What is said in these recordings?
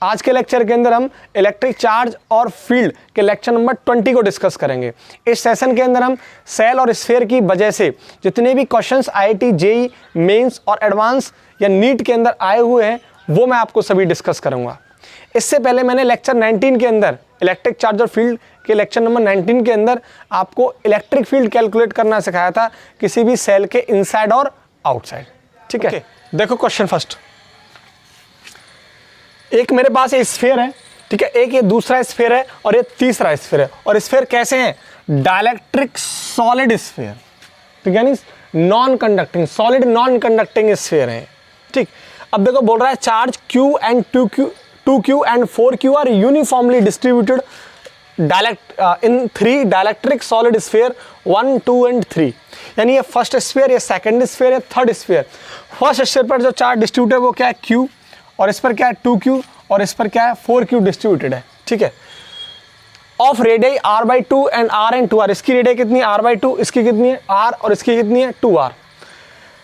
आज के लेक्चर के अंदर हम इलेक्ट्रिक चार्ज और फील्ड के लेक्चर नंबर 20 को डिस्कस करेंगे। इस सेशन के अंदर हम सेल और स्फीयर की वजह से जितने भी क्वेश्चंस आईआईटी, जेईई मेंस और एडवांस या नीट के अंदर आए हुए हैं वो मैं आपको सभी डिस्कस करूंगा। इससे पहले मैंने लेक्चर 19 के अंदर इलेक्ट्रिक चार्ज और फील्ड के लेक्चर नंबर 19 के अंदर आपको इलेक्ट्रिक फील्ड कैलकुलेट करना सिखाया था किसी भी सेल के इनसाइड और आउटसाइड। ठीक है, देखो क्वेश्चन फर्स्ट। एक मेरे पास ये स्फीयर है, ठीक है, एक ये दूसरा स्फीयर है और ये तीसरा स्फीयर है। और स्फीयर कैसे हैं? डाइलेक्ट्रिक सॉलिड स्फीयर, ठीक है, non conducting, solid non conducting sphere है। ठीक, अब देखो बोल रहा है charge Q and 2Q and 4Q are uniformly distributed in 3 dielectric solid sphere 1, 2 and 3। यानी ये फर्स्ट स्फीयर, ये सेकंड स्फीयर, ये थर्ड स्फीयर। फर्स्ट स्फीयर पर जो चार्ज डिस्ट्रीब्यूटेड है वो क्या है? Q, और इस पर क्या है? 2Q, और इस पर क्या है? 4Q डिस्ट्रीब्यूटेड है। ठीक है, of radii R/2 and R and 2R। इसकी रेडियाई कितनी है? R/2, इसकी कितनी है? R, और इसकी कितनी है? 2R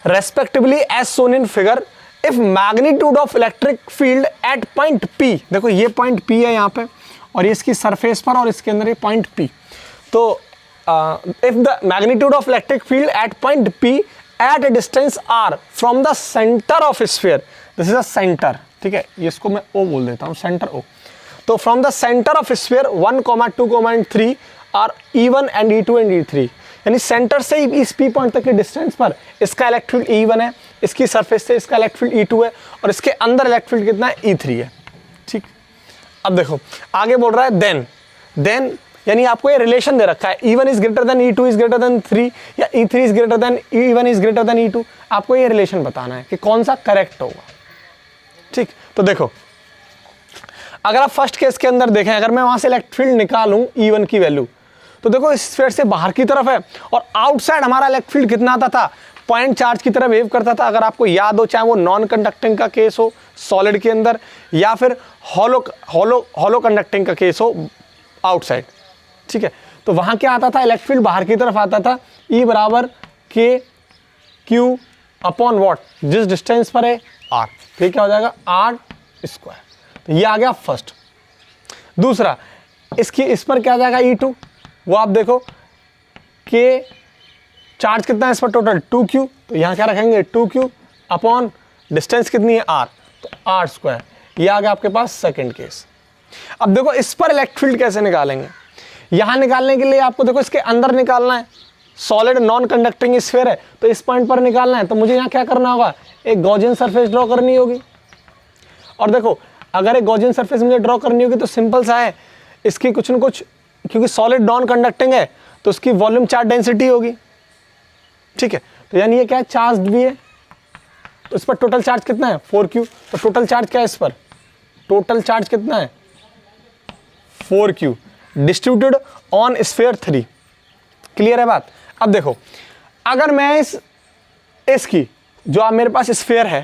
respectively as shown in figure. If magnitude of electric field at point P, देखो ये पॉइंट P है यहाँ पे और ये इसकी सरफेस पर और इसके अंदर ये पॉइंट P। तो if the magnitude of electric field at point P at a distance R from the centre of sphere, this is a centre, ठीक है, ये इसको मैं O बोल देता हूँ, सेंटर O। तो from the centre of sphere 1, 2, and 3 are E1 and E2 and E3। यानी सेंटर से इस P पॉइंट तक के डिस्टेंस पर इसका इलेक्ट्रिक फील्ड E1 है, इसकी सरफेस से इसका इलेक्ट्रिक फील्ड E2 है और इसके अंदर इलेक्ट्रिक फील्ड कितना है? E3 है। ठीक, अब देखो आगे बोल रहा है देन यानी आपको ये रिलेशन दे रखा है E1 is greater than E2 is greater than 3 या E3 is greater than E1 is greater than E2। आपको ये रिलेशन बताना है कि कौन सा करेक्ट होगा। ठीक, तो देखो अगर आप फर्स्ट केस के अंदर देखें, अगर मैं वहां से इलेक्ट्रिक फील्ड निकालूं E1 की वैल्यू, तो देखो इस स्फीयर से बाहर की तरफ है और आउटसाइड हमारा इलेक्ट्रिक फील्ड कितना आता था? पॉइंट चार्ज की तरह वेव करता था। अगर आपको याद हो, चाहे वो नॉन कंडक्टिंग का केस हो सॉलिड के अंदर या फिर हॉलो कंडक्टिंग का केस हो आउटसाइड। ठीक है, तो वहां क्या आता था? इलेक्ट्रिक फील्ड बाहर की तरफ आता था। E बराबर KQ अपॉन वॉट, जिस डिस्टेंस पर है R, फिर क्या हो जाएगा? R²। तो ये आ गया फर्स्ट। दूसरा, इस पर क्या आ जाएगा? E2, वो आप देखो K चार्ज कितना है इस पर टोटल? 2Q, तो यहाँ क्या रखेंगे? 2Q अपॉन डिस्टेंस कितनी है? R, तो R²। ये आ गया आपके पास सेकंड केस। अब देखो इस पर इलेक्ट्रिक फील्ड कैसे निकालेंगे? यहाँ निकालने के लिए आपको देखो इसके अंदर निकालना है। सॉलिड नॉन कंडक्टिंग स्फीयर है तो इस पॉइंट पर निकालना है, तो मुझे यहाँ क्या करना होगा? एक गॉसियन सरफेस ड्रॉ करनी होगी। और देखो अगर एक गॉसियन सरफेस मुझे ड्रॉ करनी होगी तो सिंपल सा है, इसकी कुछ न कुछ, क्योंकि सॉलिड नॉन कंडक्टिंग है तो उसकी वॉल्यूम चार्ज डेंसिटी होगी। ठीक है, तो यानी ये क्या है? चार्ज भी है, तो इस पर टोटल चार्ज कितना है? 4Q। तो टोटल चार्ज क्या है इस पर? टोटल चार्ज कितना है? 4Q distributed on sphere 3। Clear है बात? अब देखो अगर मैं इसकी जो आप मेरे पास स्फीयर है,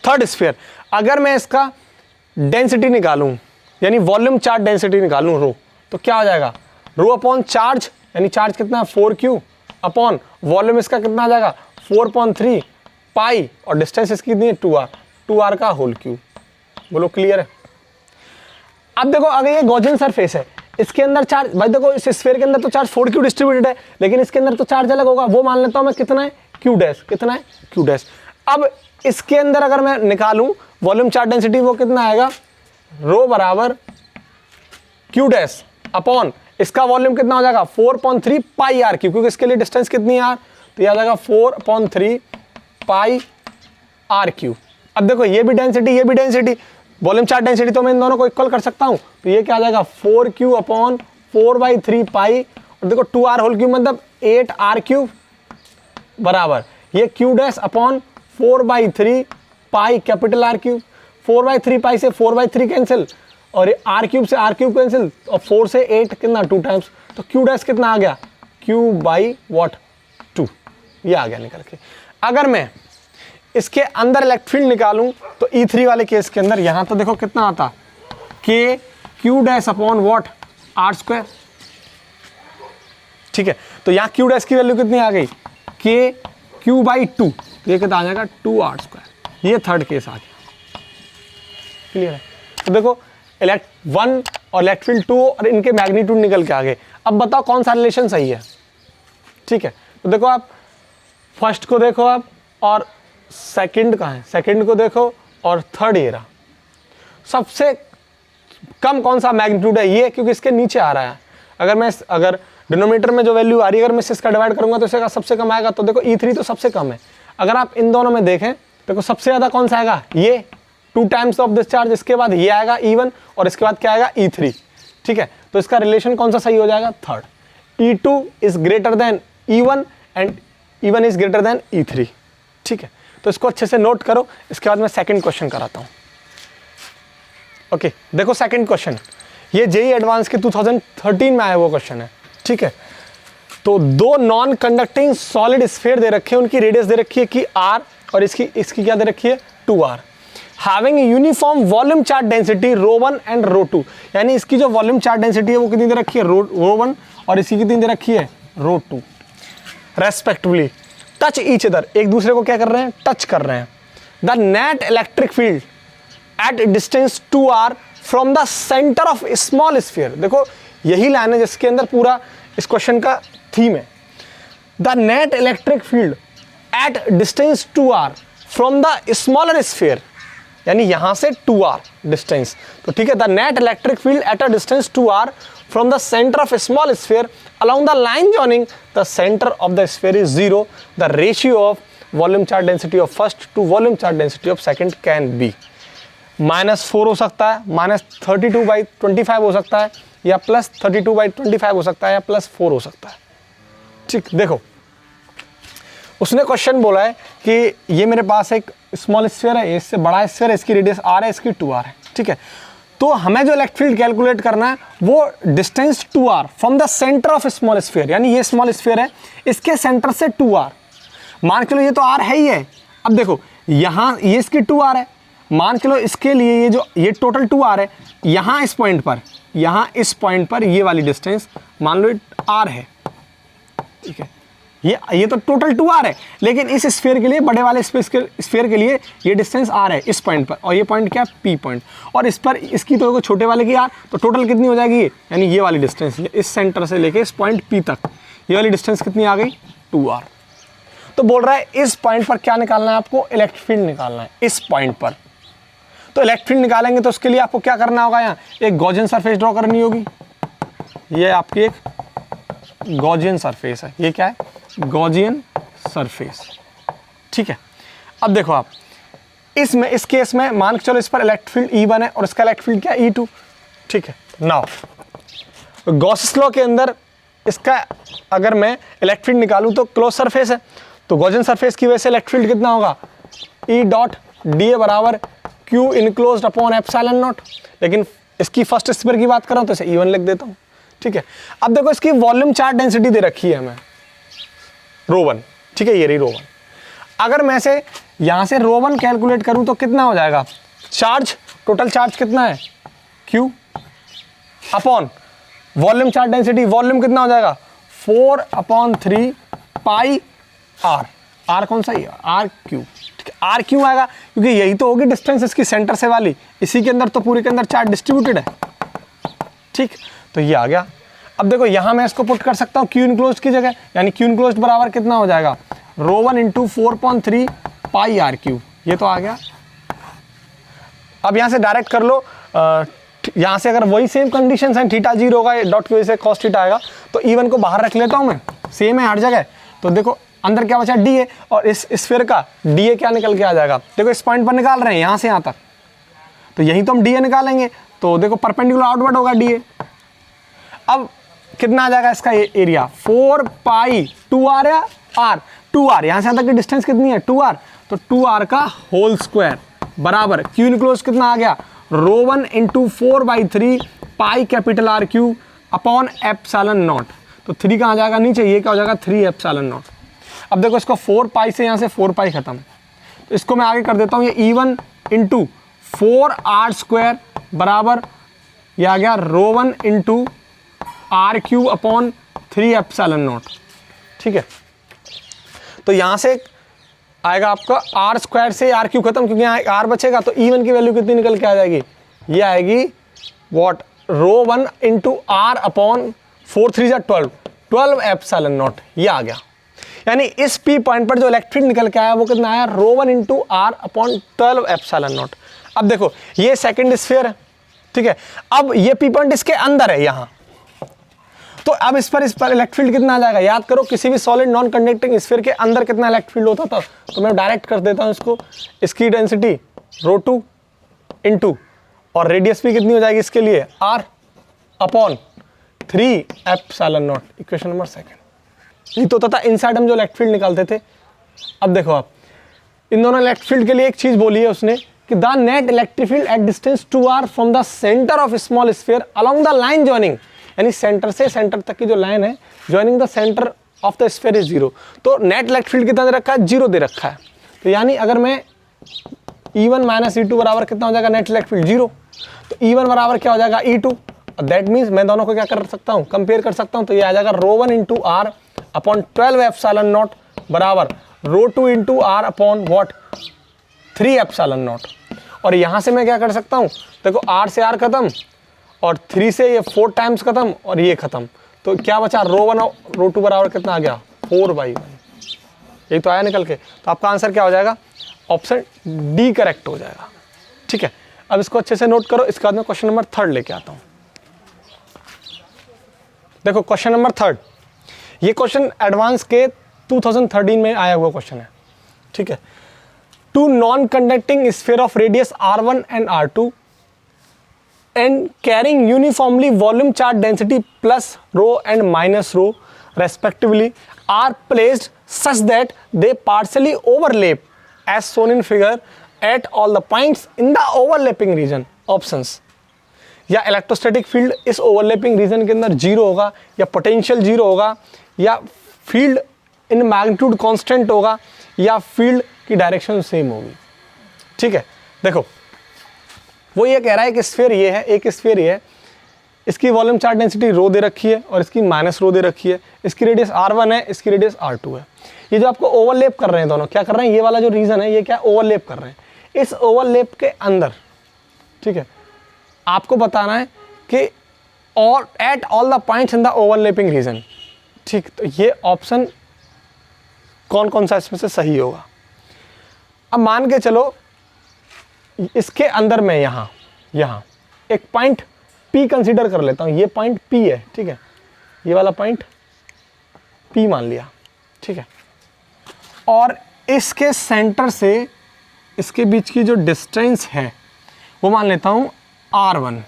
थर्ड स्फीयर, अगर मैं इसका डेंसिटी निकालूं यानी वॉल्यूम चार्ज डेंसिटी निकालूं रो, तो क्या हो जाएगा? रो अपॉन चार्ज, यानी चार्ज कितना है? 4Q अपॉन वॉल्यूम इसका कितना आ जाएगा? 4/3 पाई, और डिस्टेंस इसकी कितनी है? 2R का होल क्यूब। बोलो क्लियर है? अब देखो अगर ये गॉसियन सरफेस है, इसके अंदर चार्ज, भाई देखो इस स्फीयर के अंदर तो चार्ज 4Q डिस्ट्रीब्यूटेड है, लेकिन इसके अंदर तो चार्ज अलग होगा। वो मान लेता हूं मैं, कितना है? Q dash. कितना है? Q dash. अब इसके अंदर अगर मैं निकालूं वॉल्यूम चार्ज डेंसिटी, वो कितना आएगा? रो बराबर Q डैश अपॉन इसका वॉल्यूम कितना हो जाएगा? 4/3 पाई R क्यूब, क्योंकि इसके लिए डिस्टेंस कितनी है R, तो यह आ जाएगा 4/3 पाई R क्यूब। अब देखो ये भी डेंसिटी, ये भी डेंसिटी, वॉल्यूम चार्ज डेंसिटी, तो मैं इन दोनों को इक्वल कर सकता हूं। तो ये क्या आ जाएगा? 4Q अपॉन 4/3 पाई, और देखो 2R होल क्यूब मतलब 8R क्यूब बराबर ये Q dash upon 4/3 pi capital R cube. 4/3 पाई से 4/3 कैंसिल, और R क्यूब से R क्यूब कैंसिल, और 4 से 8 कितना? 2 टाइम्स, तो Q डैश कितना आ गया? Q/2, ये आ गया निकल के। अगर मैं इसके अंदर इलेक्ट्रिक फील्ड निकालूं तो E3 वाले केस के अंदर यहां तो देखो कितना आता? Q dash upon what? R²। ठीक है, तो यहां Q डैश की वैल्यू कितनी आ गई? Q/2, तो ये कितना आ जाएगा? 2R²। ये थर्ड केस आ गया। क्लियर है? तो देखो इलेक्ट 1 और इलेक्ट्रिक फील्ड 2 और इनके मैग्नीट्यूड निकल के आ गए। अब बताओ कौन सा रिलेशन सही है। ठीक है, तो देखो आप फर्स्ट को देखो आप और सेकंड कहाँ है, सेकंड को देखो और थर्ड ये रहा। सबसे कम कौन सा मैग्नीट्यूड है ये, क्योंकि इसके नीचे आ रहा है। अगर डिनोमिनेटर में जो वैल्यू आ रही है अगर मैं इसका डिवाइड करूंगा तो इसका सबसे कम आएगा। तो देखो E3 तो सबसे कम है। अगर आप इन दोनों में देखें देखो सबसे ज़्यादा कौन सा आएगा, ये 2 टाइम्स ऑफ दिस चार्ज, इसके बाद ये आएगा E1 और इसके बाद क्या आएगा E3। ठीक है, तो इसका रिलेशन कौन सा सही हो जाएगा, third. E2 is greater than E1 and E1 is greater than E3। ठीक है, तो इसको अच्छे से नोट करो। इसके बाद मैं सेकंड क्वेश्चन कराता हूँ। ओके, देखो सेकंड क्वेश्चन, ये जेईई एडवांस के 2013 में आया वो क्वेश्चन है। ठीक है, तो दो नॉन कंडक्टिंग सॉलिड स्फीयर दे रखे हैं, उनकी रेडियस दे रखी है कि r और इसकी क्या दे रखी है 2r, having uniform volume charge density ρ1 and ρ2। यानी इसकी जो वॉल्यूम चार्ज डेंसिटी है वो कितनी दे रखी है ρ1 और इसकी कितनी दे रखी है ρ2 रेस्पेक्टिवली। टच ईच अदर, एक दूसरे को क्या कर रहे हैं, टच कर रहे हैं। The net electric field at distance 2r from the centre of small sphere. देखो यही लाइन है जिसके अंदर पूरा इस क्वेश्चन का थीम है। The net electric field at distance 2r from the smaller sphere, यानी यहां से 2r डिस्टेंस। तो ठीक है, the net electric field at a distance 2r from the centre of small sphere along the line joining the centre of the sphere is 0। The ratio of volume charge density of first to volume charge density of second can be -4 हो सकता है, -32/25 हो सकता है, या +32/25 हो सकता है, या +4 हो सकता है। ठीक, देखो उसने क्वेश्चन बोला है कि ये मेरे पास एक स्मॉल स्फीयर है, इससे बड़ा स्फीयर है, इसकी रेडियस r है, इसकी 2r है। ठीक है, तो हमें जो इलेक्ट्रिक फील्ड कैलकुलेट करना है वो distance 2r from the centre of small sphere, यानी ये स्मॉल स्फीयर है, इसके सेंटर से 2r। मान के लो ये तो r है ही है। अब देखो यहाँ ये इसकी 2r है, मान के लो इसके लिए ये टोटल 2r है। यहाँ इस पॉइंट पर ये वाली डिस्टेंस मान लो r है। ठीक है, ये तो टोटल 2r है, लेकिन इस स्फीयर के लिए, बड़े वाले स्फीयर के लिए ये डिस्टेंस r है इस पॉइंट पर, और ये पॉइंट क्या है p पॉइंट, और इस पर इसकी तो छोटे वाले की r, तो टोटल कितनी हो जाएगी ये, यानी ये वाली डिस्टेंस इस सेंटर से लेके इस पॉइंट p तक, ये वाली डिस्टेंस कितनी आ गई 2r। तो बोल रहा है इस पॉइंट पर क्या निकालना है आपको, इलेक्ट्रिक फील्ड निकालना है इस पॉइंट पर। तो इलेक्ट्रिक फील्ड निकालेंगे तो उसके लिए आपको क्या करना होगा, यहाँ एक गॉसियन सरफेस ड्रॉ करनी होगी। ये आपकी एक गॉसियन सरफेस है, ये क्या है, गॉसियन सरफेस। ठीक है, अब देखो आप इस केस में मान के चलो इस पर इलेक्ट्रिक फील्ड E1 है और इसका इलेक्ट्रिक फील्ड क्या है E2। ठीक है, नाउ गॉसियस लॉ के अंदर इसका अगर मैं इलेक्ट्रिक फील्ड निकालूं तो क्लोज सरफेस है, तो गॉसियन सरफेस की वजह से इलेक्ट्रिक फील्ड कितना होगा, E डॉट डी ए बराबर Q enclosed upon epsilon not. लेकिन इसकी फर्स्ट स्फीयर की बात कर रहा हूं तो इसे E1 लिख देता हूं। ठीक है, अब देखो इसकी वॉल्यूम चार्ज डेंसिटी दे रखी है हमें ρ1। ठीक है, ये रही ρ1। अगर मैं से यहां से ρ1 कैलकुलेट करूं तो कितना हो जाएगा, चार्ज, टोटल चार्ज कितना है Q upon volume charge density, volume कितना हो जाएगा 4/3 पाई r। r कौन सा है, r क्यू। ठीक है, r क्यों आएगा, क्योंकि यही तो होगी डिस्टेंस इसकी सेंटर से वाली, इसी के अंदर तो पूरे के अंदर चार्ज डिस्ट्रीब्यूटेड है। ठीक, तो ये आ गया। अब देखो यहाँ मैं इसको पुट कर सकता हूँ Q इनक्लोज्ड की जगह, यानी Q इनक्लोज्ड बराबर कितना हो जाएगा ρ1 इंटू 4/3 पाई r क्यू, ये तो आ गया। अब यहाँ से डायरेक्ट कर लो, यहाँ से अगर वही सेम कंडीशन है, थीटा 0 होगा, डॉट की वजह से कॉस थीटा आएगा, तो E1 को बाहर रख लेता हूँ मैं, सेम है हर जगह। तो देखो अंदर क्या बचा डी ए, और इस स्फीयर का डी ए क्या निकल के आ जाएगा, देखो इस पॉइंट पर निकाल रहे हैं यहाँ से यहाँ तक, तो यहीं तो हम डी ए निकालेंगे, तो देखो परपेंडिकुलर आउटवर्ड होगा डी ए। अब कितना आ जाएगा इसका एरिया 4 पाई 2r या r, 2r यहाँ से यहाँ तक की डिस्टेंस कितनी है 2r, तो 2r का होल स्क्वायर बराबर Q इनक्लोज कितना आ गया ρ1 into 4/3 pi capital R cube upon epsilon naught. तो 3 कहाँ जाएगा नीचे, ये क्या हो जाएगा 3 एप्सिलॉन नॉट। अब देखो इसको 4 पाई से यहाँ से 4 पाई खत्म, तो इसको मैं आगे कर देता हूँ, ये E1 इंटू 4r² बराबर ये आ गया ρ1 into r cube upon 3 epsilon naught. ठीक है, तो यहाँ से आएगा आपका r² से r क्यू खत्म, क्योंकि यहाँ r बचेगा, तो E1 की वैल्यू कितनी निकल के आ जाएगी, ये आएगी what rho 1 into r upon 4 3 जा 12 एप्सिलॉन नॉट, ये आ गया। यानी इस पी पॉइंट पर जो इलेक्ट्रिक फील्ड निकल के आया वो कितना आया, rho 1 into r upon 12 epsilon naught. अब देखो ये सेकंड स्फीयर है, ठीक है, अब ये पी पॉइंट इसके अंदर है यहाँ, तो अब इस पर इलेक्ट्रिक फील्ड कितना आ जाएगा। याद करो किसी भी सॉलिड नॉन कंडक्टिंग स्फीयर के अंदर कितना इलेक्ट्रिक फील्ड होता था, तो मैं डायरेक्ट कर देता हूँ इसको, इसकी डेंसिटी रो 2 इंटू और रेडियस भी कितनी हो जाएगी इसके लिए, r upon 3 epsilon naught, equation number second. ये तो होता था इनसाइड हम जो इलेक्ट्रिक फील्ड निकालते थे। अब देखो आप इन दोनों इलेक्ट्रिक फील्ड के लिए एक चीज बोली है उसने कि the net electric field at distance 2r from the centre of small sphere along the line joining, यानी सेंटर से सेंटर तक की जो लाइन है joining the centre of the sphere is 0। तो नेट इलेक्ट्रिक फील्ड कितना दे रखा है, 0 दे रखा है। तो यानी अगर मैं E1 माइनस E2 बराबर कितना हो जाएगा, नेट इलेक्ट्रिक फील्ड 0, तो E1 बराबर क्या हो जाएगा, E2। दैट मीन्स मैं दोनों को क्या कर सकता हूँ, कंपेयर कर सकता हूँ। तो ये आ जाएगा rho 1 into r upon 12 epsilon naught बराबर rho 2 into r upon what 3 epsilon naught. और यहाँ से मैं क्या कर सकता हूँ, देखो r से r खत्म और 3 से ये 4 टाइम्स खत्म और ये खत्म, तो क्या बचा, रो 1 और रो 2 बराबर कितना आ गया, 4/1। यही तो आया निकल के। तो आपका आंसर क्या हो जाएगा, ऑप्शन डी करेक्ट हो जाएगा। ठीक है, अब इसको अच्छे से नोट करो। इसके बाद में क्वेश्चन नंबर 3 लेके आता हूँ। देखो क्वेश्चन नंबर 3, ये क्वेश्चन एडवांस के 2013 में आया हुआ क्वेश्चन है। ठीक है, two non conducting sphere of radius r1 and r2 and carrying uniformly volume charge density plus rho and minus rho respectively are placed such that they partially overlap as shown in figure at all the points in the overlapping region. Options, या electrostatic field इस overlapping region के अंदर 0 होगा, या potential 0 होगा, या field in magnitude constant होगा, या फील्ड की डायरेक्शन सेम होगी। ठीक है, देखो वो ये कह रहा है कि स्फीयर ये है, एक स्फीयर ये है, इसकी वॉल्यूम चार्ज डेंसिटी रो दे रखी है और इसकी माइनस रो दे रखी है, इसकी रेडियस r1 है, इसकी रेडियस r2 है। ये जो आपको ओवरलैप कर रहे हैं दोनों, क्या कर रहे हैं, ये वाला जो रीजन है ये क्या ओवरलैप कर रहे हैं। इस ओवरलैप के अंदर, ठीक है, आपको बताना है कि और at all the points in the overlapping region. ठीक, तो ये ऑप्शन कौन कौन सा इसमें से सही होगा। अब मान के चलो इसके अंदर मैं यहाँ एक पॉइंट P कंसीडर कर लेता हूँ। ये पॉइंट P है, ठीक है, ये वाला पॉइंट P मान लिया, ठीक है, और इसके सेंटर से इसके बीच की जो डिस्टेंस है वो मान लेता हूँ R1।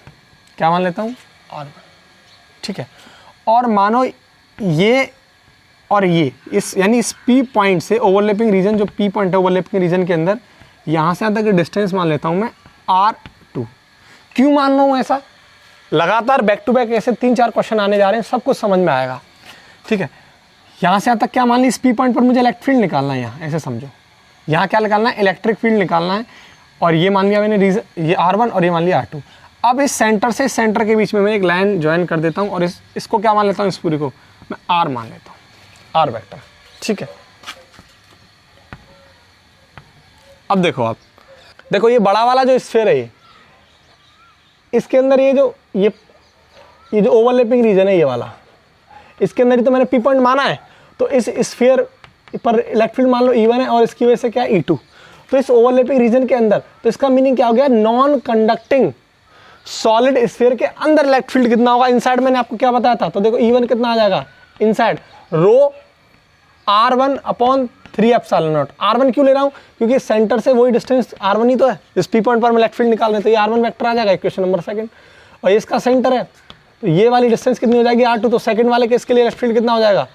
क्या मान लेता हूँ, R1, ठीक है। और मानो ये और ये इस यानी इस P पॉइंट से ओवरलैपिंग रीजन, जो P पॉइंट है ओवरलैपिंग रीजन के अंदर, यहाँ से यहाँ तक डिस्टेंस मान लेता हूँ मैं R2। क्यों मान रहा हूँ ऐसा, लगातार बैक टू बैक ऐसे 3-4 क्वेश्चन आने जा रहे हैं, सब कुछ समझ में आएगा। ठीक है, यहाँ से यहाँ तक क्या मान ली, इस P पॉइंट पर मुझे इलेक्ट्रिक फील्ड निकालना है, यहाँ ऐसे समझो, यहाँ क्या निकालना है, इलेक्ट्रिक फील्ड निकालना है। और ये मान लिया मैंने रीजन, ये R1 और ये मान लिया R2। अब इस सेंटर से सेंटर के बीच में मैं एक लाइन ज्वाइन कर देता हूँ और इसको क्या मान लेता हूँ, इस पूरी को मैं R मान लेता हूँ, R वेक्टर। ठीक है, अब देखो आप, देखो ये बड़ा वाला जो स्फीयर है, ये इसके अंदर ये जो ओवरलैपिंग रीजन है ये वाला, इसके अंदर ही तो मैंने P पॉइंट माना है। तो इस स्फीयर पर इलेक्ट्रिक फील्ड मान लो E1 है और इसकी वजह से क्या है E2। तो इस ओवरलैपिंग रीजन के अंदर, तो इसका मीनिंग क्या हो गया, नॉन कंडक्टिंग सॉलिड स्फीयर के अंदर इलेक्ट्रिक फील्ड कितना होगा, इनसाइड मैंने आपको क्या बताया था। तो देखो E1 कितना आ जाएगा, inside rho R1 upon 3 epsilon naught. R1 क्यों ले रहा हूँ, क्योंकि सेंटर से वही डिस्टेंस R1 ही तो है, इस P पॉइंट पर मैं इलेक्ट्रिक फील्ड निकाल रहे हैं, तो ये R1 वेक्टर आ जाएगा, इक्वेशन नंबर 2। और इसका सेंटर है, तो ये वाली डिस्टेंस कितनी हो जाएगी, R2। तो सेकंड वाले केस के लिए इलेक्ट्रिक फील्ड कितना हो जाएगा,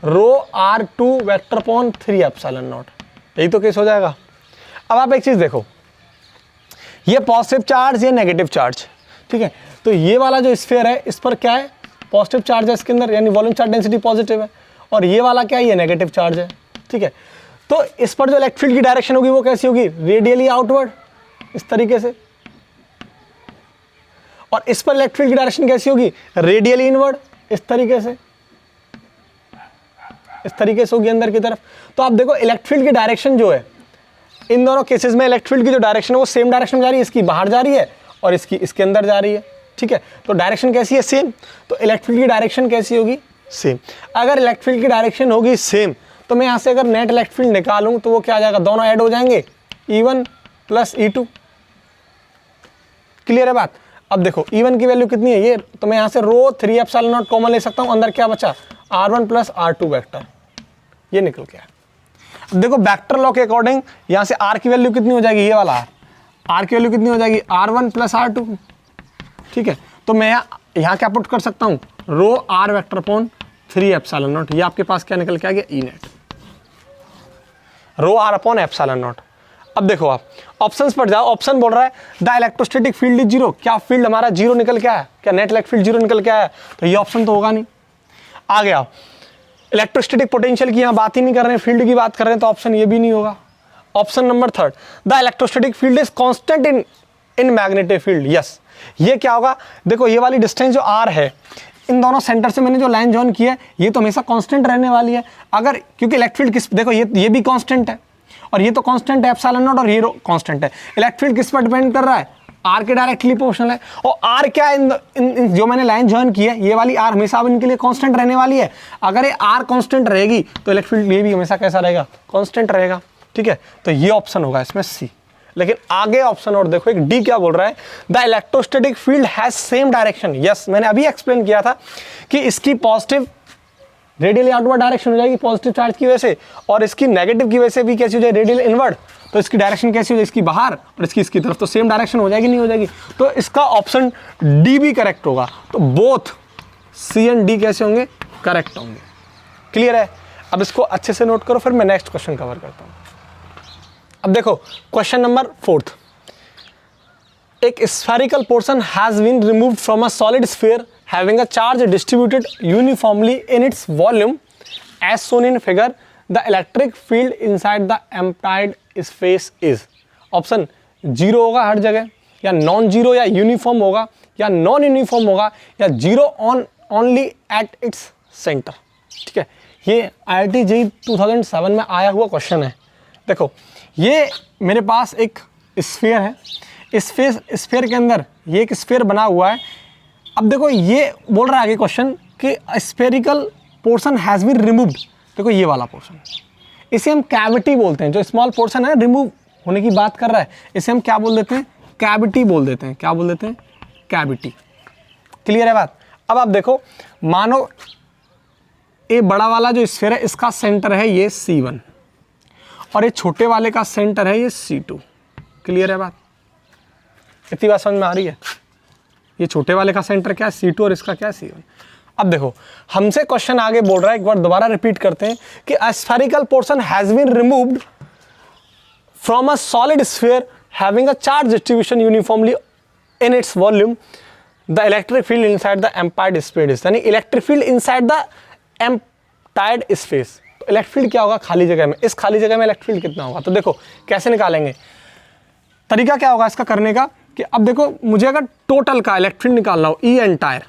रो R2 vector upon 3 epsilon not. यही तो केस हो जाएगा। अब आप एक चीज़ देखो, ये पॉजिटिव चार्ज, ये नेगेटिव चार्ज, ठीक है। तो ये वाला जो स्फीयर है इस पर क्या है, पॉजिटिव चार्ज है इसके अंदर, यानी वॉल्यूम चार्ज डेंसिटी पॉजिटिव है। और ये वाला क्या है, ये नेगेटिव चार्ज है, ठीक है। तो इस पर जो इलेक्ट्रिक फील्ड की डायरेक्शन होगी वो कैसी होगी, रेडियली आउटवर्ड, इस तरीके से। और इस पर इलेक्ट्रिक फील्ड की डायरेक्शन कैसी होगी, रेडियली इनवर्ड, इस तरीके से, इस तरीके से होगी अंदर की तरफ। तो आप देखो इलेक्ट्रिक फील्ड की डायरेक्शन जो है इन दोनों केसेस में, इलेक्ट्रिक फील्ड की जो डायरेक्शन है वो सेम डायरेक्शन में जा रही है, इसकी बाहर जा रही है और इसकी इसके अंदर जा रही है। ठीक है, तो डायरेक्शन कैसी है, सेम। तो इलेक्ट्रिक फील्ड की डायरेक्शन कैसी होगी, सेम। अगर इलेक्ट्रिक फील्ड की डायरेक्शन होगी सेम, तो मैं यहाँ से अगर नेट इलेक्ट्रिक फील्ड निकालूँ तो वो क्या आ जाएगा, दोनों ऐड हो जाएंगे, E1 प्लस E2। क्लियर है बात। अब देखो E1 की वैल्यू कितनी है ये, तो मैं यहाँ से रो 3 एप्सिलॉन नॉट कॉमन ले सकता हूँ, अंदर क्या बचा, R1 प्लस R2 वेक्टर, ये निकल के आया। अब देखो वेक्टर लॉ के अकॉर्डिंग यहाँ से R की वैल्यू कितनी हो जाएगी, ये वाला R की वैल्यू कितनी हो जाएगी, R1 प्लस R2। ठीक है, तो मैं यहाँ क्या पुट कर सकता हूँ, rho R vector upon 3 epsilon naught, ये आपके पास क्या निकल के आ गया, E net, rho R upon epsilon naught. अब देखो आप ऑप्शंस पर जाओ, ऑप्शन बोल रहा है the electrostatic field is zero, क्या फील्ड हमारा जीरो निकल के आया, क्या नेट इलेक्ट्रिक फील्ड जीरो निकल के आया, तो ये ऑप्शन तो होगा नहीं। आ गया इलेक्ट्रोस्टैटिक पोटेंशियल की यहाँ बात ही नहीं कर रहे हैं, फील्ड की बात कर रहे हैं, तो ऑप्शन ये भी नहीं होगा। Option number 3, the electrostatic field is constant in magnetic field, yes. ये क्या होगा, देखो ये वाली डिस्टेंस जो R है, इन दोनों सेंटर से मैंने जो लाइन जॉइन की है, ये तो हमेशा कांस्टेंट रहने वाली है। अगर क्योंकि इलेक्ट्रिक फील्ड किस, देखो ये भी कांस्टेंट है और ये तो कांस्टेंट है एप्सिलॉन नॉट, और ये कांस्टेंट है। इलेक्ट्रिक फील्ड किस पर डिपेंड कर रहा है, R के डायरेक्टली प्रोपोर्शनल है। और R क्या इन जो मैंने लाइन जॉइन की है, ये वाली R हमेशा अब इनके लिए कांस्टेंट रहने वाली है। अगर ये R कांस्टेंट रहेगी तो इलेक्ट्रिक फील्ड ये भी हमेशा कैसा रहेगा, कांस्टेंट रहेगा। ठीक है, तो ये ऑप्शन होगा इसमें C। लेकिन आगे ऑप्शन और देखो, एक D क्या बोल रहा है, the electrostatic field has same direction, yes. मैंने अभी एक्सप्लेन किया था कि इसकी पॉजिटिव रेडियली आउटवर्ड डायरेक्शन हो जाएगी पॉजिटिव चार्ज की वजह से, और इसकी नेगेटिव की वजह से भी कैसी हो जाएगी, रेडियल इनवर्ड। तो इसकी डायरेक्शन कैसी हो जाएगी, इसकी बाहर और इसकी तरफ, तो सेम डायरेक्शन हो जाएगी, नहीं हो जाएगी। तो इसका ऑप्शन D भी करेक्ट होगा। तो बोथ C एंड D कैसे होंगे, करेक्ट होंगे। क्लियर है। अब इसको अच्छे से नोट करो, फिर मैं नेक्स्ट क्वेश्चन कवर करता हूँ। अब देखो क्वेश्चन नंबर 4, एक spherical portion has been removed from a solid sphere having a charge distributed uniformly in its volume as shown in figure, the electric field inside the emptied space is। Option zero होगा हर जगह, या non zero, या uniform होगा, या non uniform होगा, या zero only at its centre. ठीक है, ये IIT JEE 2007 में आया हुआ क्वेश्चन है। देखो ये मेरे पास एक स्फीयर है, इस स्फीयर के अंदर ये एक स्फीयर बना हुआ है। अब देखो ये बोल रहा है आगे क्वेश्चन कि spherical portion has been removed. देखो ये वाला पोर्शन, इसे हम कैविटी बोलते हैं, जो स्मॉल पोर्शन है रिमूव होने की बात कर रहा है, इसे हम क्या बोल देते हैं, कैविटी बोल देते हैं। क्या बोल देते हैं, कैविटी। क्लियर है बात। अब आप देखो, मानो ये बड़ा वाला जो स्फीयर है, इसका सेंटर है ये C1 और ये छोटे वाले का सेंटर है ये C2। क्लियर है बात, इतनी बात समझ में आ रही है। ये छोटे वाले का सेंटर क्या है, C2, और इसका क्या है, C1। अब देखो हमसे क्वेश्चन आगे बोल रहा है, एक बार दोबारा रिपीट करते हैं कि a spherical portion has been removed from a solid sphere having a charge distribution uniformly in its volume, the electric field inside the emptied space, यानी electric field inside the emptied space. तो electric field क्या होगा, खाली जगह में, इस खाली जगह में इलेक्ट्रिक फील्ड कितना होगा। तो देखो कैसे निकालेंगे, तरीका क्या होगा इसका करने का, कि अब देखो मुझे अगर टोटल का इलेक्ट्रिक फील्ड निकालना हो, ई एंटायर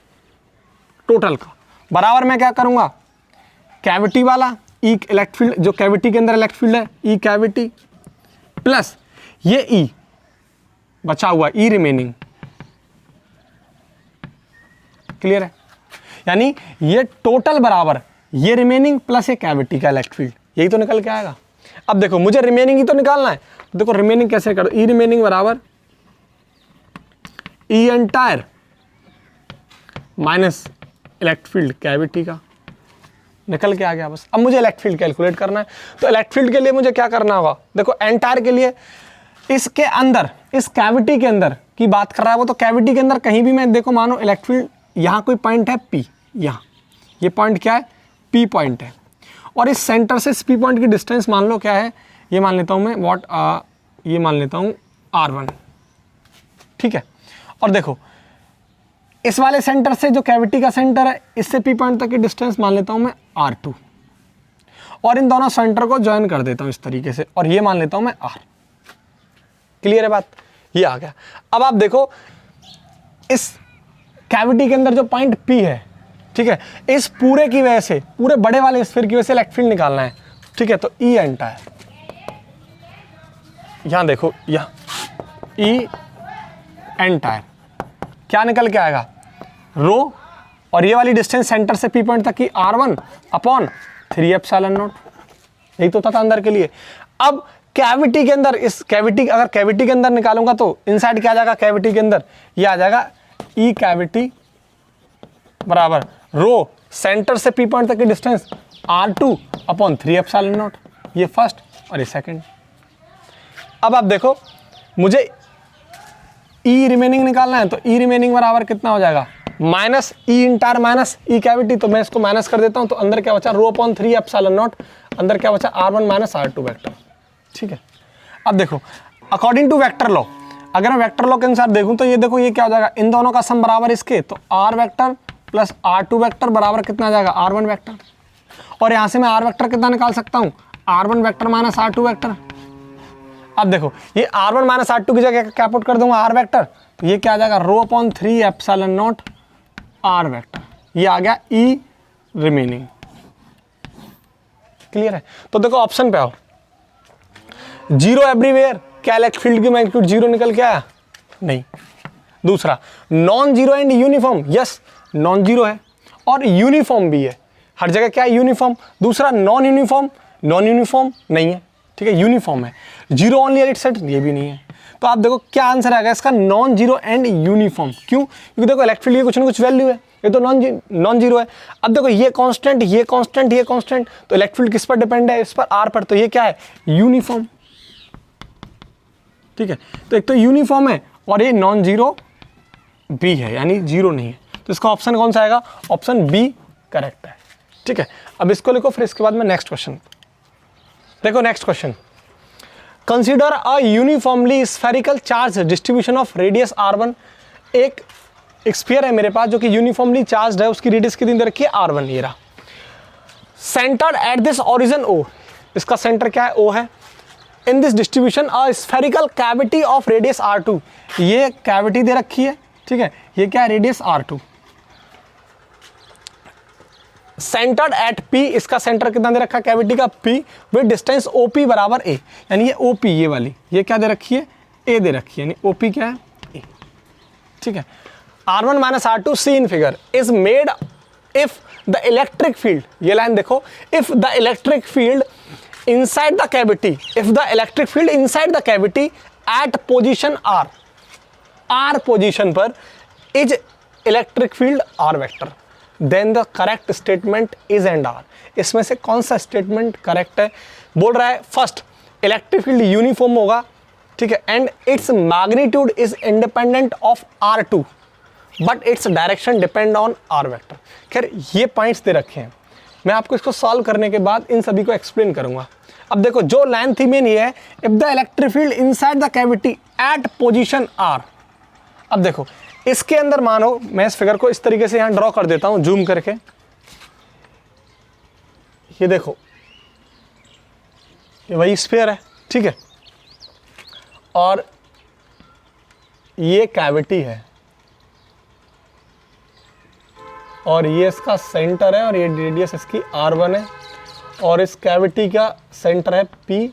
टोटल का, बराबर मैं क्या करूंगा, कैविटी वाला ई इलेक्ट्रिक फील्ड, जो कैविटी के अंदर इलेक्ट्रिक फील्ड है, ई कैविटी प्लस ये ई बचा हुआ, ई रिमेनिंग। क्लियर है, यानी ये टोटल बराबर ये रिमेनिंग प्लस ये कैविटी का इलेक्ट्रिक फील्ड, यही तो निकल के आएगा। अब देखो मुझे रिमेनिंग ही तो निकालना है, देखो रिमेनिंग कैसे करो, ई रिमेनिंग बराबर E entire minus electric field cavity का, निकल के आ गया बस। अब मुझे इलेक्ट्रिक फील्ड कैलकुलेट करना है, तो इलेक्ट्रिक फील्ड के लिए मुझे क्या करना होगा, देखो एंटायर के लिए इसके अंदर, इस कैविटी के अंदर की बात कर रहा है वो, तो कैविटी के अंदर कहीं भी मैं देखो, मानो इलेक्ट्रिक फील्ड यहाँ कोई पॉइंट है P, यहाँ ये पॉइंट क्या है, P पॉइंट है, और इस सेंटर से इस P पॉइंट की डिस्टेंस मान लो क्या है, ये मान लेता हूँ मैं ये मान लेता हूँ R1। ठीक है, और देखो इस वाले सेंटर से जो कैविटी का सेंटर है, इससे P पॉइंट तक की डिस्टेंस मान लेता हूं मैं R2, और इन दोनों सेंटर को ज्वाइन कर देता हूं इस तरीके से, और ये मान लेता हूं मैं R। क्लियर है बात, ये आ गया। अब आप देखो इस कैविटी के अंदर जो पॉइंट P है, ठीक है, इस पूरे की वजह से, पूरे बड़े वाले स्फीयर की वजह से इलेक्ट्रिक फील्ड निकालना है। ठीक है, तो ई एंटायर, यहां देखो, यहां ई एंटायर क्या निकल के आएगा, रो, और ये वाली डिस्टेंस सेंटर से पी पॉइंट तक की r1 अपॉन 3 एप्सिलॉन नॉट, यही तो था अंदर के लिए। अब कैविटी के अंदर, इस कैविटी, अगर कैविटी के अंदर निकालूंगा तो इनसाइड क्या आ जाएगा, कैविटी के अंदर ये आ जाएगा ई कैविटी बराबर रो सेंटर से पी पॉइंट तक की distance r2 upon 3 epsilon naught, ये फर्स्ट और ये सेकंड। अब आप देखो मुझे ई रिमेनिंग निकालना है, तो ई रिमेनिंग बराबर कितना हो जाएगा, माइनस ई इंटायर माइनस ई कैविटी, तो मैं इसको माइनस कर देता हूं, तो अंदर क्या बचा, रो अपॉन 3 एप्सिलॉन नॉट, अंदर क्या बचा, r1 माइनस r2 वेक्टर। ठीक है, अब देखो अकॉर्डिंग टू वेक्टर लॉ, अगर मैं वेक्टर लॉ के अनुसार देखूं तो ये देखो ये क्या हो जाएगा, इन दोनों का सम बराबर इसके, तो r vector plus r2 vector बराबर कितना आ जाएगा, r1 वेक्टर, और यहां से मैं r वेक्टर कितना निकाल सकता हूं, r1 vector minus r2 vector. अब देखो ये r1 माइनस r2 की जगह क्या पुट कर दूंगा, r वेक्टर, तो ये क्या आ जाएगा, रो upon 3 epsilon not r vector, ये आ गया ई रिमेनिंग। क्लियर है, तो देखो ऑप्शन पे आओ, जीरो एवरीवेयर, क्या इलेक्ट्रिक फील्ड की मैग्नीट्यूड जीरो निकल के आया, नहीं। दूसरा non zero and uniform, yes non zero है और यूनिफॉर्म भी है, हर जगह क्या है, यूनिफॉर्म। दूसरा नॉन यूनिफॉर्म, नॉन यूनिफॉर्म नहीं है, ठीक है, यूनिफॉर्म है। जीरो ऑनली एट सेट, ये भी नहीं है। तो आप देखो क्या आंसर आएगा इसका, नॉन जीरो एंड यूनिफॉर्म। क्यों, क्योंकि देखो इलेक्ट्रिक फील्ड की कुछ ना कुछ वैल्यू है, ये तो नॉन जीरो है। अब देखो ये कांस्टेंट, ये कांस्टेंट, ये कांस्टेंट, तो इलेक्ट्रिक फील्ड किस पर डिपेंड है, इस पर, आर पर, तो ये क्या है, यूनिफॉर्म। ठीक है, तो एक तो यूनिफॉर्म है और ये नॉन जीरो भी है, यानी जीरो नहीं है, तो इसका ऑप्शन कौन सा आएगा, ऑप्शन बी करेक्ट है। ठीक है, अब इसको लिखो, फिर इसके बाद में नेक्स्ट क्वेश्चन देखो। Next question, consider a uniformly spherical charge distribution of radius r1। एक स्फीयर है मेरे पास जो कि यूनिफॉर्मली चार्ज है, उसकी रेडियस कितनी दे रखी है, r1, ये रहा। Centred at this origin O, इसका सेंटर क्या है, O है। In this distribution a spherical cavity of radius r2, ये कैविटी दे रखी है, ठीक है, ये क्या है, radius r2। Centred at P, इसका सेंटर कितना दे रखा है, कैविटी का P, विद डिस्टेंस OP बराबर A, यानी ये OP, ये वाली, ये क्या दे रखी है, A दे रखी है, यानी OP क्या है, A। ठीक है, R1 minus R2 see in figure is made if the electric field, ये लाइन देखो, if the electric field inside the cavity, if the electric field inside the cavity at position r position पर is electric field r vector, then the correct statement is and r। इसमें से कौन सा statement correct है, बोल रहा है first electric field uniform होगा, ठीक है, and it's magnitude is independent of r2 but its direction depend on r vector. खैर ये पॉइंट्स दे रखे हैं, मैं आपको इसको सॉल्व करने के बाद इन सभी को एक्सप्लेन करूंगा। अब देखो जो लाइन थी मेन ये है, if the electric field inside the cavity at position r। अब देखो इसके अंदर मानो मैं इस फिगर को इस तरीके से यहां ड्रॉ कर देता हूं जूम करके, ये देखो ये वही स्फीयर है, ठीक है, और ये कैविटी है और ये इसका सेंटर है और ये रेडियस इसकी r1 है और इस कैविटी का सेंटर है P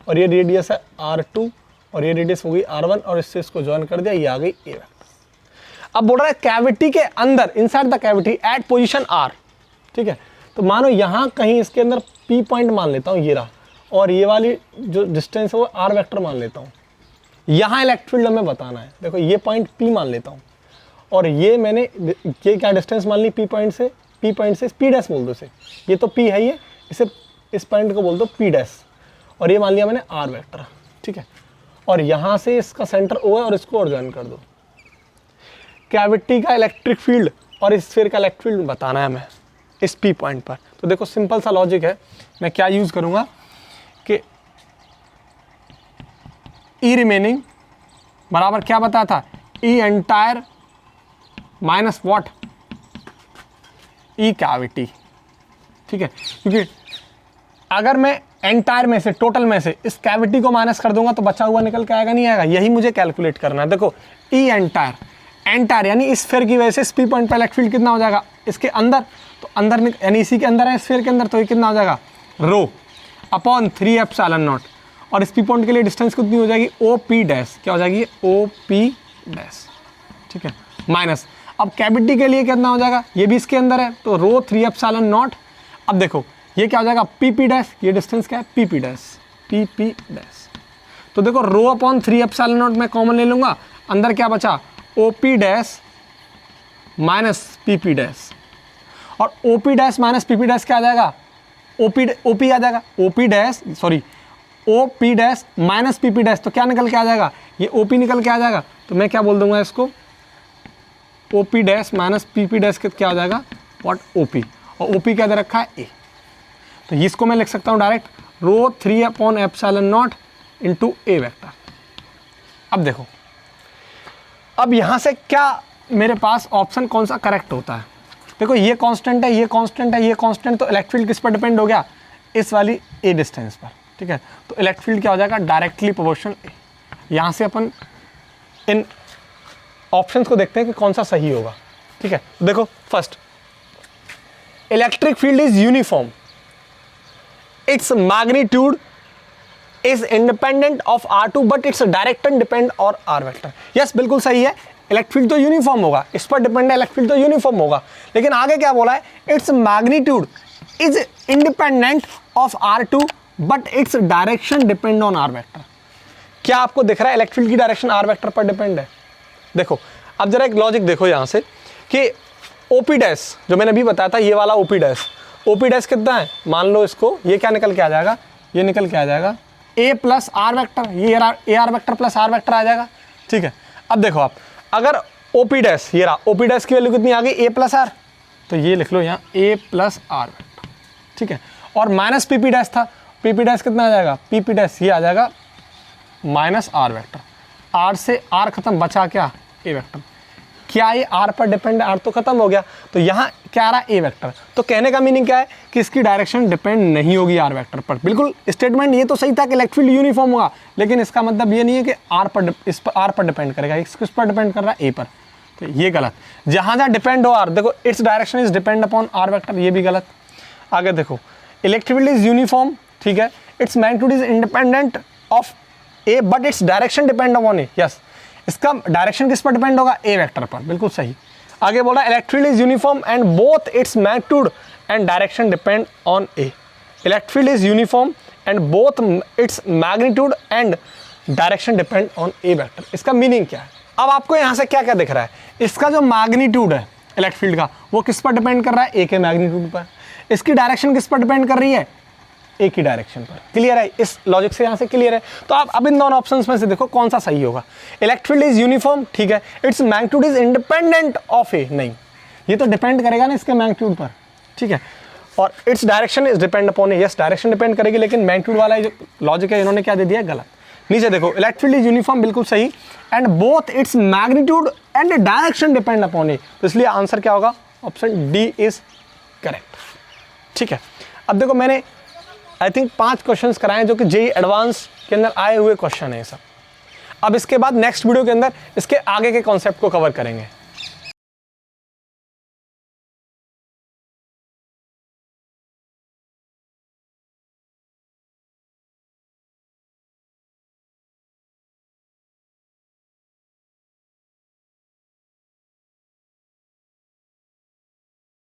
और ये रेडियस है r2 और ये रेडियस हो गई r1 और इससे इसको ज्वाइन कर दिया, ये आ गई A। अब बोल रहा है कैविटी के अंदर, inside the cavity at position R, ठीक है, तो मानो यहाँ कहीं इसके अंदर P पॉइंट मान लेता हूँ, ये रहा, और ये वाली जो डिस्टेंस है वो R वेक्टर मान लेता हूँ। यहाँ इलेक्ट्रिक फील्ड हमें बताना है, देखो ये पॉइंट P मान लेता हूँ और ये मैंने ये क्या डिस्टेंस मान ली P पॉइंट से P डैश बोल दो इसे, ये तो P है, ये इसे इस पॉइंट को बोल दो P डैश और ये मान लिया मैंने R वेक्टर, ठीक है, और यहाँ से इसका सेंटर O है और इसको और ज्वाइन कर दो। कैविटी का इलेक्ट्रिक फील्ड और इस स्फीयर का इलेक्ट्रिक फील्ड बताना है हमें इस P पॉइंट पर। तो देखो सिंपल सा लॉजिक है, मैं क्या यूज़ करूँगा कि E रिमेनिंग बराबर क्या बताया था, E entire minus what, E cavity, ठीक है, क्योंकि अगर मैं एंटायर में से, टोटल में से इस कैविटी को माइनस कर दूंगा तो बचा हुआ निकल के आएगा, नहीं आएगा, यही मुझे कैलकुलेट करना है। देखो E एंटायर यानी इस स्फीयर की वजह से इस P पॉइंट पर इलेक्ट्रिक फील्ड कितना हो जाएगा, इसके अंदर, तो अंदर यानी इसी के अंदर है स्फीयर के अंदर, तो ये कितना हो जाएगा, रो अपॉन 3 एप्सिलॉन नॉट, और इस P पॉइंट के लिए डिस्टेंस कितनी हो जाएगी, OP डैश, क्या हो जाएगी, OP डैश, ठीक है, माइनस, अब कैविटी के लिए कितना हो जाएगा, ये भी इसके अंदर है तो रो 3 एप्सिलॉन नॉट। अब देखो ये क्या हो जाएगा पी पी डैश, ये डिस्टेंस क्या है P P dash, P P dash. तो देखो रो अपॉन 3 एप्सिलॉन नॉट मैं कॉमन ले लूँगा, अंदर क्या बचा O P dash minus P P dash, और O P dash minus P P dash क्या आ जाएगा ओ पी आ जाएगा, O P dash sorry O P dash minus P P dash, तो क्या निकल के आ जाएगा ये ओ पी निकल के आ जाएगा, तो मैं क्या बोल दूंगा इसको O P dash minus P P dash क्या हो जाएगा व्हाट ओ पी, और ओ पी क्या दे रखा है ए, तो इसको मैं लिख सकता हूँ direct rho 3 upon epsilon naught into a vector. अब देखो अब यहाँ से क्या मेरे पास ऑप्शन कौन सा करेक्ट होता है, देखो ये कांस्टेंट है, ये कांस्टेंट है, ये कांस्टेंट, तो इलेक्ट्रिक फील्ड किस पर डिपेंड हो गया इस वाली ए डिस्टेंस पर, ठीक है, तो इलेक्ट्रिक फील्ड क्या हो जाएगा डायरेक्टली प्रोपोर्शनल ए। यहाँ से अपन इन ऑप्शंस को देखते हैं कि कौन सा सही होगा, ठीक है। देखो first electric field is uniform, it's magnitude is independent of R2 but its direction depend और R वेक्टर। यस बिल्कुल सही है, इलेक्ट्रिक फील्ड तो यूनिफॉर्म होगा, इस पर डिपेंड है, इलेक्ट्रिक फील्ड तो यूनिफॉर्म होगा, लेकिन आगे क्या बोला है its magnitude is independent of R2 but its direction depend on R vector. क्या आपको दिख रहा है इलेक्ट्रिक फील्ड की डायरेक्शन R वेक्टर पर डिपेंड है। देखो अब जरा एक लॉजिक देखो यहाँ से कि ओपी डैश जो मैंने अभी बताया था, ये वाला ओपी डैश कितना है, मान लो इसको, ये क्या निकल के आ जाएगा, ये निकल के आ जाएगा ए प्लस आर वेक्टर, ये a R vector plus R vector आ जाएगा, ठीक है। अब देखो आप अगर ओपी डैश, ये रहा ओपी डैश की वैल्यू कितनी आ गई ए प्लस आर, तो ये लिख लो यहाँ ए प्लस आर वेक्टर, ठीक है, और माइनस पी पी डैश था, पी पी डैश कितना आ जाएगा पी पी डैश, ये आ जाएगा माइनस आर वेक्टर, आर से आर खत्म, बचा क्या ए वेक्टर। क्या ये आर पर डिपेंड है, आर तो खत्म हो गया, तो यहाँ क्या आ रहा है ए वेक्टर, तो कहने का मीनिंग क्या है कि इसकी डायरेक्शन डिपेंड नहीं होगी आर वेक्टर पर। बिल्कुल स्टेटमेंट ये तो सही था कि इलेक्ट्रिक फील्ड यूनिफॉर्म होगा, लेकिन इसका मतलब ये नहीं है कि आर पर इस पर आर पर डिपेंड करेगा, किस पर डिपेंड कर रहा है ए पर, तो ये गलत। जहाँ जहाँ डिपेंड हो आर, देखो it's direction is depend upon r vector, ये भी गलत। आगे देखो इलेक्ट्रिक फील्ड इज यूनिफॉर्म, ठीक है, its magnitude is independent of A but its direction depend upon A, yes, इसका डायरेक्शन किस पर डिपेंड होगा ए वेक्टर पर, बिल्कुल सही। आगे बोला electric field is uniform and both its magnitude and direction depend on A, electric field is uniform and both its magnitude and direction depend on A vector. इसका मीनिंग क्या है, अब आपको यहाँ से क्या क्या दिख रहा है, इसका जो मैग्नीट्यूड है इलेक्ट्रिक फील्ड का वो किस पर डिपेंड कर रहा है ए के मैग्नीट्यूड पर, इसकी डायरेक्शन किस पर डिपेंड कर रही है ए की डायरेक्शन पर। क्लियर है, इस लॉजिक से यहाँ से क्लियर है। तो आप अब इन दोनों ऑप्शंस में से देखो कौन सा सही होगा। इलेक्ट्रिक फील्ड इज यूनिफॉर्म, ठीक है, its magnitude is independent of a, नहीं, ये तो डिपेंड करेगा ना इसके मैग्नीट्यूड पर, ठीक है, और it's direction is depend upon A, yes direction depend करेगी, लेकिन मैग्नीट्यूड वाला जो लॉजिक है इन्होंने क्या दे दिया गलत। नीचे देखो इलेक्ट्रिक फील्ड इज यूनिफॉर्म, बिल्कुल सही, and both its magnitude and direction depend upon a, तो इसलिए आंसर क्या होगा ऑप्शन डी इज करेक्ट, ठीक है। अब देखो मैंने आई थिंक 5 क्वेश्चंस कराए जो कि जेईई एडवांस के अंदर आए हुए क्वेश्चन है सब। अब इसके बाद नेक्स्ट वीडियो के अंदर इसके आगे के कॉन्सेप्ट को कवर करेंगे।